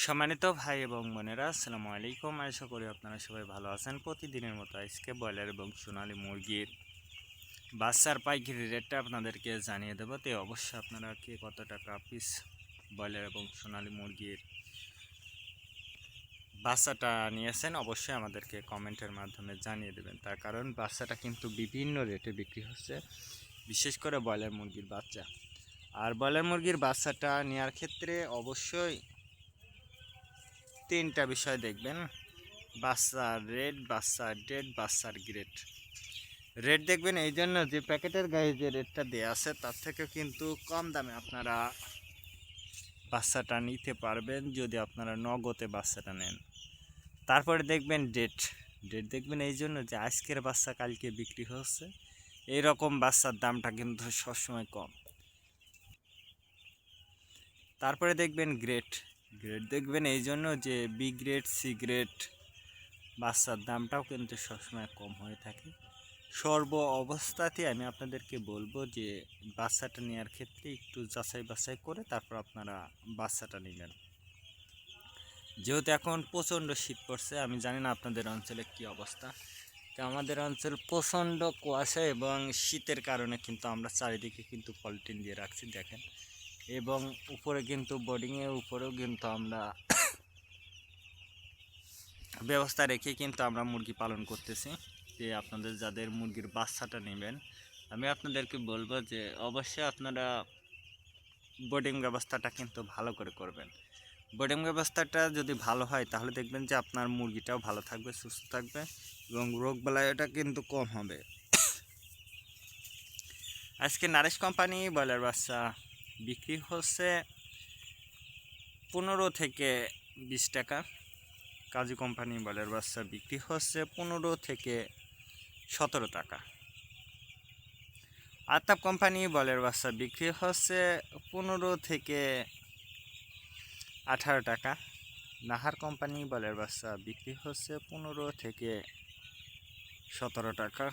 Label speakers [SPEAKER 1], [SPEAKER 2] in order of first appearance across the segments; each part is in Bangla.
[SPEAKER 1] সম্মানিত ভাই এবং বোনেরা, আসসালামু আলাইকুম। আশা করি আপনারা সবাই ভালো আছেন। প্রতিদিনের মতো আজকে ব্রয়লার এবং সোনালী মুরগির বাচ্চার পাইকারি রেটটা আপনাদেরকে জানিয়ে দেবো। তো অবশ্যই আপনারা কে কত টাকা পিস ব্রয়লার এবং সোনালী মুরগির বাচ্চাটা নিয়েছেন অবশ্যই আমাদেরকে কমেন্টের মাধ্যমে জানিয়ে দেবেন। তার কারণ বাচ্চাটা কিন্তু বিভিন্ন রেটে বিক্রি হচ্ছে, বিশেষ করে ব্রয়লার মুরগির বাচ্চা। আর ব্রয়লার মুরগির বাচ্চাটা নেওয়ার ক্ষেত্রে অবশ্যই তিনটা বিষয় দেখবেন: বাচ্চার রেট, বাচ্চার ডেট, বাচ্চার গ্রেড। রেট দেখবেন এই জন্য যে প্যাকেটের গায়ে যে রেটটা দেওয়া আছে তার থেকে কিন্তু কম দামে আপনারা বাচ্চাটা নিতে পারবেন যদি আপনারা নগদে বাচ্চাটা নেন। তারপরে দেখবেন ডেট। ডেট দেখবেন এই জন্য যে আজকের বাচ্চা কালকে বিক্রি হচ্ছে, এইরকম বাচ্চার দামটা কিন্তু সবসময় কম। তারপরে দেখবেন গ্রেড। গ্রেড দেখবেন এই জন্য যে বি গ্রেড, সি গ্রেড বাচ্চার দামটাও কিন্তু সবসময় কম হয়ে থাকে। সর্ব অবস্থাতে আমি আপনাদেরকে বলবো যে বাচ্চাটা নেওয়ার ক্ষেত্রে একটু যাচাই বাছাই করে তারপর আপনারা বাচ্চাটা নেবেন। যেহেতু এখন প্রচণ্ড শীত পড়ছে, আমি জানি না আপনাদের অঞ্চলে কি অবস্থা। তো আমাদের অঞ্চল প্রচণ্ড কুয়াশা এবং শীতের কারণে কিন্তু আমরা চারিদিকে কিন্তু পলিথিন দিয়ে রাখছি দেখেন, এবং উপরে কিন্তু বোর্ডিংয়ের উপরেও কিন্তু আমরা ব্যবস্থা রেখে কিন্তু আমরা মুরগি পালন করতেছি। যে আপনাদের যাদের মুরগির বাচ্চাটা নেবেন, আমি আপনাদেরকে বলবো যে অবশ্যই আপনারা বোর্ডিং ব্যবস্থাটা কিন্তু ভালো করে করবেন। বোর্ডিং ব্যবস্থাটা যদি ভালো হয় তাহলে দেখবেন যে আপনার মুরগিটাও ভালো থাকবে, সুস্থ থাকবে এবং রোগবালাইটা কিন্তু কম হবে। আজকে নারিশ কোম্পানি ব্রয়লার বাচ্চা বিক্রি হচ্ছে 15 থেকে 20 টাকা। কাজী কোম্পানি ব্রয়লার বাচ্চা বিক্রি হচ্ছে 15 থেকে 17 টাকা। আতাপ কোম্পানি ব্রয়লার বাচ্চা বিক্রি হচ্ছে 15 থেকে 18 টাকা। নাহার কোম্পানি ব্রয়লার বাচ্চা বিক্রি হচ্ছে 15 থেকে 17 টাকা।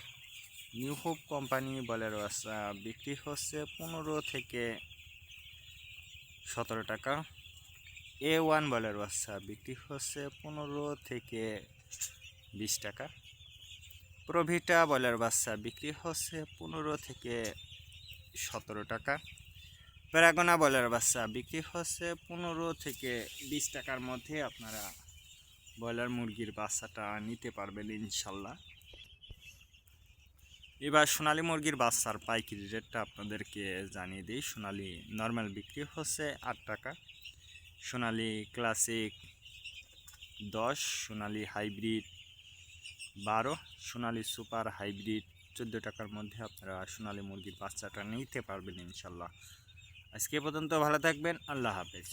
[SPEAKER 1] নিউ হোপ কোম্পানি ব্রয়লার বাচ্চা বিক্রি হচ্ছে 15 থেকে 17 টাকা। A1 ব্রয়লার বাচ্চা বিক্রি হচ্ছে 15 থেকে 20 টাকা। প্রভিটা ব্রয়লার বাচ্চা বিক্রি হচ্ছে 15 থেকে 17 টাকা। প্যারাগোনা ব্রয়লার বাচ্চা বিক্রি হচ্ছে 15 থেকে 20 টাকার মধ্যে আপনারা ব্রয়লার মুরগির বাচ্চাটা নিতে পারবেন ইনশাল্লাহ। এবার সোনালী মুরগির বাচ্চার পাইকারি রেটটা আপনাদেরকে জানিয়ে দিই। সোনালী নর্মাল বিক্রি হচ্ছে 8 টাকা, সোনালী ক্লাসিক 10, সোনালী হাইব্রিড 12, সোনালী সুপার হাইব্রিড 14 টাকার মধ্যে আপনারা সোনালী মুরগির বাচ্চাটা নিতে পারবেন ইনশাল্লাহ। আজকে পর্যন্ত ভালো থাকবেন, আল্লাহ হাফেজ।